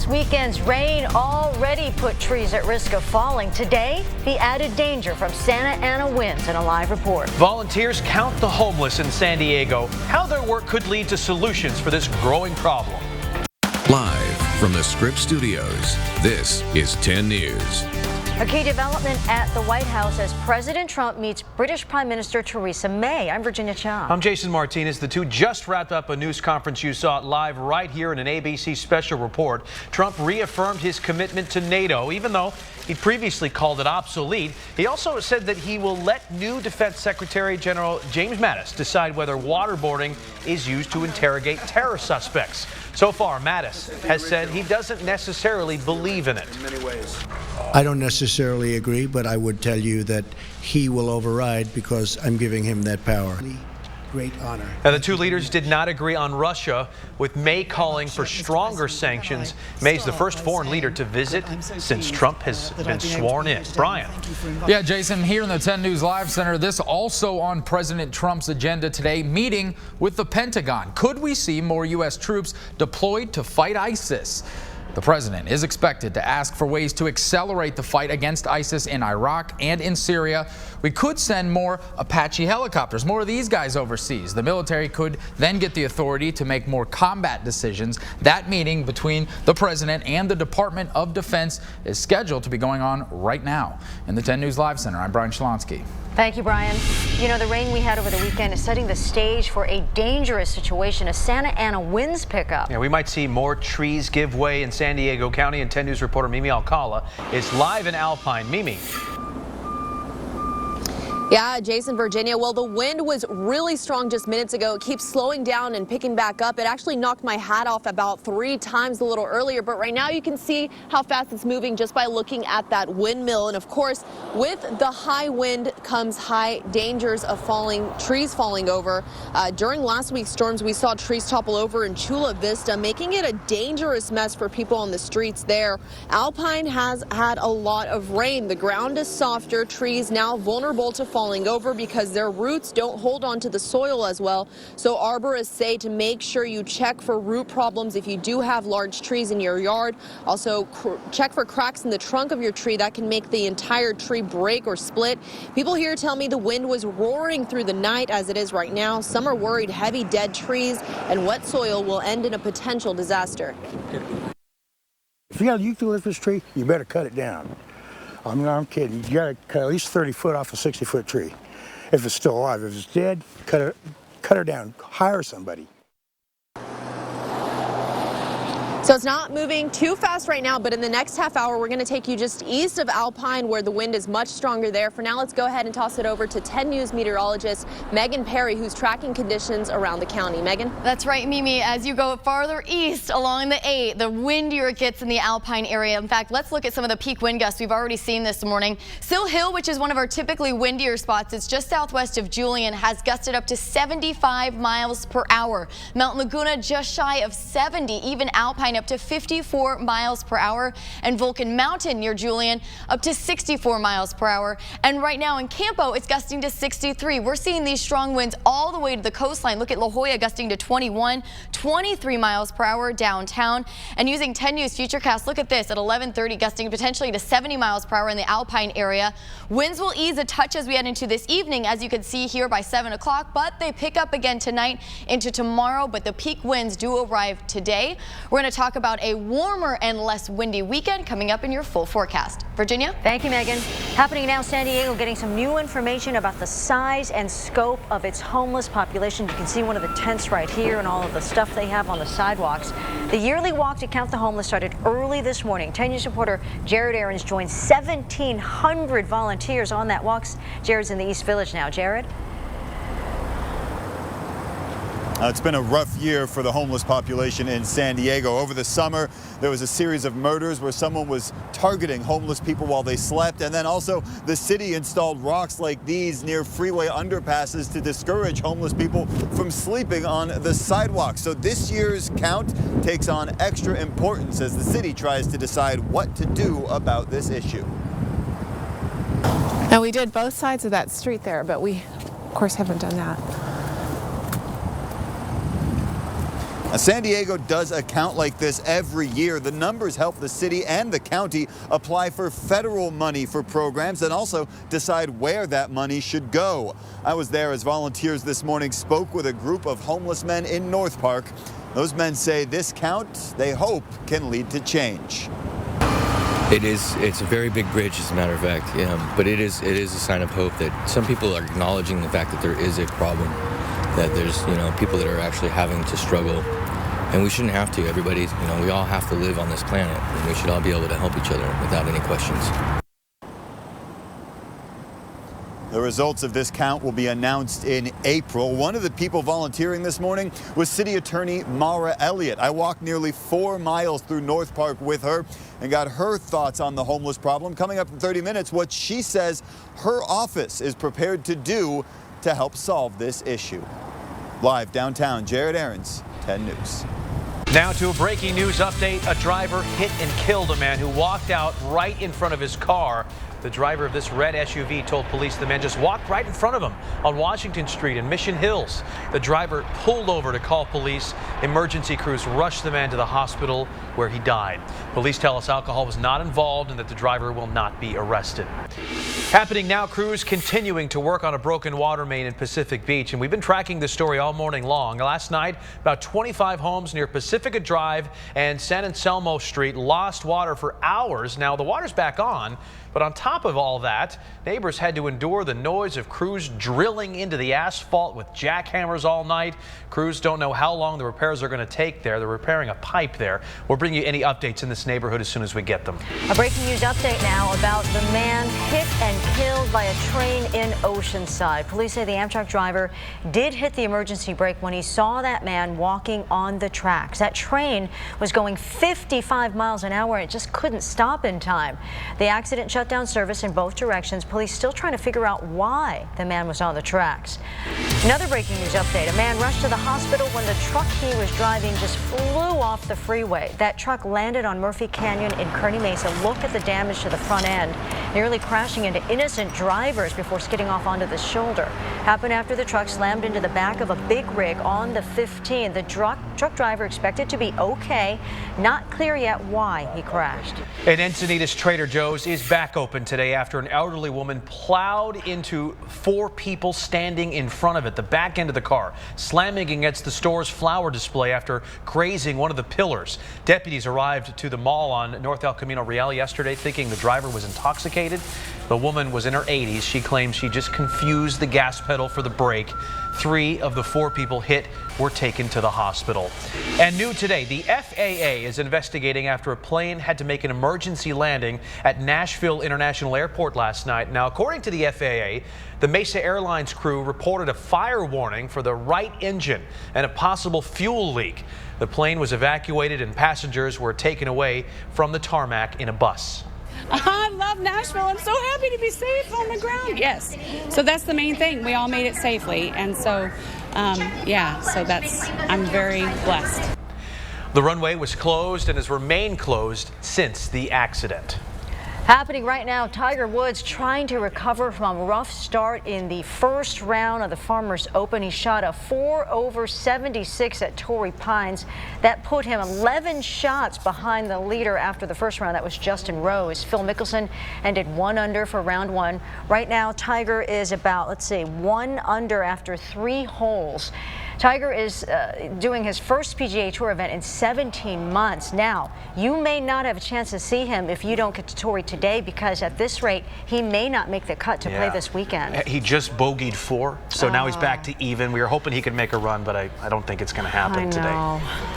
This weekend's rain already put trees at risk of falling. Today, the added danger from Santa Ana winds in a live report. Volunteers count the homeless in San Diego. How their work could lead to solutions for this growing problem. Live from the Scripps Studios, this is 10 News. A key development at the White House as President Trump meets British Prime Minister Theresa May. I'm Virginia Chow. I'm Jason Martinez. The two just wrapped up a news conference. You saw it live right here in an ABC special report. Trump reaffirmed his commitment to NATO, even though he previously called it obsolete. He also said that he will let new Defense Secretary General James Mattis decide whether waterboarding is used to interrogate terror suspects. So far, Mattis has said he doesn't necessarily believe in it. I don't necessarily agree, but I would tell you that he will override because I'm giving him that power. Great honor. Now, the two leaders did not agree on Russia, with May calling for stronger sanctions. May's the first foreign leader to visit since Trump has been sworn in. Brian. Yeah, Jason, here in the 10 News Live Center, this also on President Trump's agenda today, meeting with the Pentagon. Could we see more U.S. troops deployed to fight ISIS? The president is expected to ask for ways to accelerate the fight against ISIS in Iraq and in Syria. We could send more Apache helicopters, more of these guys overseas. The military could then get the authority to make more combat decisions. That meeting between the president and the Department of Defense is scheduled to be going on right now. In the 10 News Live Center, I'm Brian Shalonsky. Thank you, Brian. You know, the rain we had over the weekend is setting the stage for a dangerous situation as Santa Ana winds pick up. Yeah, we might see more trees give way in San Diego County, and 10 News reporter Mimi Alcala is live in Alpine. Mimi. Yeah, Jason, Virginia. Well, the wind was really strong just minutes ago. It keeps slowing down and picking back up. It actually knocked my hat off about 3 times a little earlier. But right now you can see how fast it's moving just by looking at that windmill. And of course, with the high wind comes high dangers of trees falling over. During last week's storms, we saw trees topple over in Chula Vista, making it a dangerous mess for people on the streets there. Alpine has had a lot of rain. The ground is softer. Trees now vulnerable to falling over because their roots don't hold on to the soil as well. So arborists say to make sure you check for root problems if you do have large trees in your yard. Also check for cracks in the trunk of your tree that can make the entire tree break or split. People here tell me the wind was roaring through the night as it is right now. Some are worried heavy dead trees and wet soil will end in a potential disaster. If you got a eucalyptus tree, you better cut it down. I'm kidding. You got to cut at least 30 foot off a 60-foot tree. If it's still alive. If it's dead, cut her down. Hire somebody. So it's not moving too fast right now, but in the next half hour, we're going to take you just east of Alpine where the wind is much stronger there. For now, let's go ahead and toss it over to 10 News meteorologist Megan Perry, who's tracking conditions around the county. Megan? That's right, Mimi. As you go farther east along the 8, the windier it gets in the Alpine area. In fact, let's look at some of the peak wind gusts we've already seen this morning. Sill Hill, which is one of our typically windier spots, it's just southwest of Julian, has gusted up to 75 miles per hour. Mount Laguna just shy of 70, even Alpine up to 54 miles per hour, and Vulcan Mountain near Julian up to 64 miles per hour. And right now in Campo, it's gusting to 63. We're seeing these strong winds all the way to the coastline. Look at La Jolla gusting to 21, 23 miles per hour downtown. And using 10 News Futurecast, look at this at 11:30, gusting potentially to 70 miles per hour in the Alpine area. Winds will ease a touch as we head into this evening, as you can see here by 7 o'clock, but they pick up again tonight into tomorrow. But the peak winds do arrive today. We're going to talk about a warmer and less windy weekend coming up in your full forecast. Virginia? Thank you, Megan. Happening now, San Diego getting some new information about the size and scope of its homeless population. You can see one of the tents right here and all of the stuff they have on the sidewalks. The yearly walk to count the homeless started early this morning. 10 News reporter Jared Aarons joined 1,700 volunteers on that walk. Jared's in the East Village now. Jared? It's been a rough year for the homeless population in San Diego. Over the summer, there was a series of murders where someone was targeting homeless people while they slept. And then also the city installed rocks like these near freeway underpasses to discourage homeless people from sleeping on the sidewalk. So this year's count takes on extra importance as the city tries to decide what to do about this issue. Now, we did both sides of that street there, but we, of course, haven't done that. Now, San Diego does a count like this every year. The numbers help the city and the county apply for federal money for programs and also decide where that money should go. I was there as volunteers this morning spoke with a group of homeless men in North Park. Those men say this count, they hope, can lead to change. It's a very big bridge, as a matter of fact, but it is a sign of hope that some people are acknowledging the fact that there is a problem, that there's people that are actually having to struggle, and we shouldn't have to. Everybody, we all have to live on this planet, and we should all be able to help each other without any questions. The results of this count will be announced in April. One of the people volunteering this morning was City Attorney Mara Elliott. I walked nearly 4 miles through North Park with her and got her thoughts on the homeless problem. Coming up in 30 minutes, what she says her office is prepared to do to help solve this issue. Live downtown, Jared Aarons, 10 News. Now to a breaking news update. A driver hit and killed a man who walked out right in front of his car. The driver of this red SUV told police the man just walked right in front of him on Washington Street in Mission Hills. The driver pulled over to call police. Emergency crews rushed the man to the hospital where he died. Police tell us alcohol was not involved and that the driver will not be arrested. Happening now, crews continuing to work on a broken water main in Pacific Beach, and we've been tracking this story all morning long. Last night, about 25 homes near Pacifica Drive and San Anselmo Street lost water for hours. Now the water's back on, but on top of all that, neighbors had to endure the noise of crews drilling into the asphalt with jackhammers all night. Crews don't know how long the repairs are going to take there. They're repairing a pipe there. We'll bring you any updates in this neighborhood as soon as we get them. A breaking news update now about the man hit and killed by a train in Oceanside. Police say the Amtrak driver did hit the emergency brake when he saw that man walking on the tracks. That train was going 55 miles an hour and it just couldn't stop in time. The accident shut down service in both directions. Police still trying to figure out why the man was on the tracks. Another breaking news update. A man rushed to the hospital when the truck he was driving just flew off the freeway. That truck landed on Murphy Canyon in Kearney Mesa. Look at the damage to the front end, nearly crashing into innocent drivers before skidding off onto the shoulder. Happened after the truck slammed into the back of a big rig on the 15. The truck driver expected to be okay. Not clear yet why he crashed. And Encinitas Trader Joe's is back open today after an elderly woman plowed into 4 people standing in front of it, the back end of the car, slamming against the store's flower display after grazing one of the pillars. Deputies arrived to the mall on North El Camino Real yesterday thinking the driver was intoxicated. The woman was in her 80s. She claims she just confused the gas pedal for the brake. 3 of the 4 people hit were taken to the hospital. And new today, the FAA is investigating after a plane had to make an emergency landing at Nashville International Airport last night. Now, according to the FAA, the Mesa Airlines crew reported a fire warning for the right engine and a possible fuel leak. The plane was evacuated and passengers were taken away from the tarmac in a bus. I love Nashville. I'm so happy to be safe on the ground. Yes. So that's the main thing. We all made it safely. And so, I'm very blessed. The runway was closed and has remained closed since the accident. Happening right now, Tiger Woods trying to recover from a rough start in the first round of the Farmers Open. He shot a 4 over 76 at Torrey Pines. That put him 11 shots behind the leader after the first round. That was Justin Rose. Phil Mickelson ended 1 under for round 1. Right now, Tiger is about, 1 under after 3 holes. Tiger is doing his first PGA Tour event in 17 months. Now, you may not have a chance to see him if you don't get to Torrey today, because at this rate, he may not make the cut to play this weekend. He just bogeyed 4, so now he's back to even. We were hoping he could make a run, but I don't think it's going to happen today.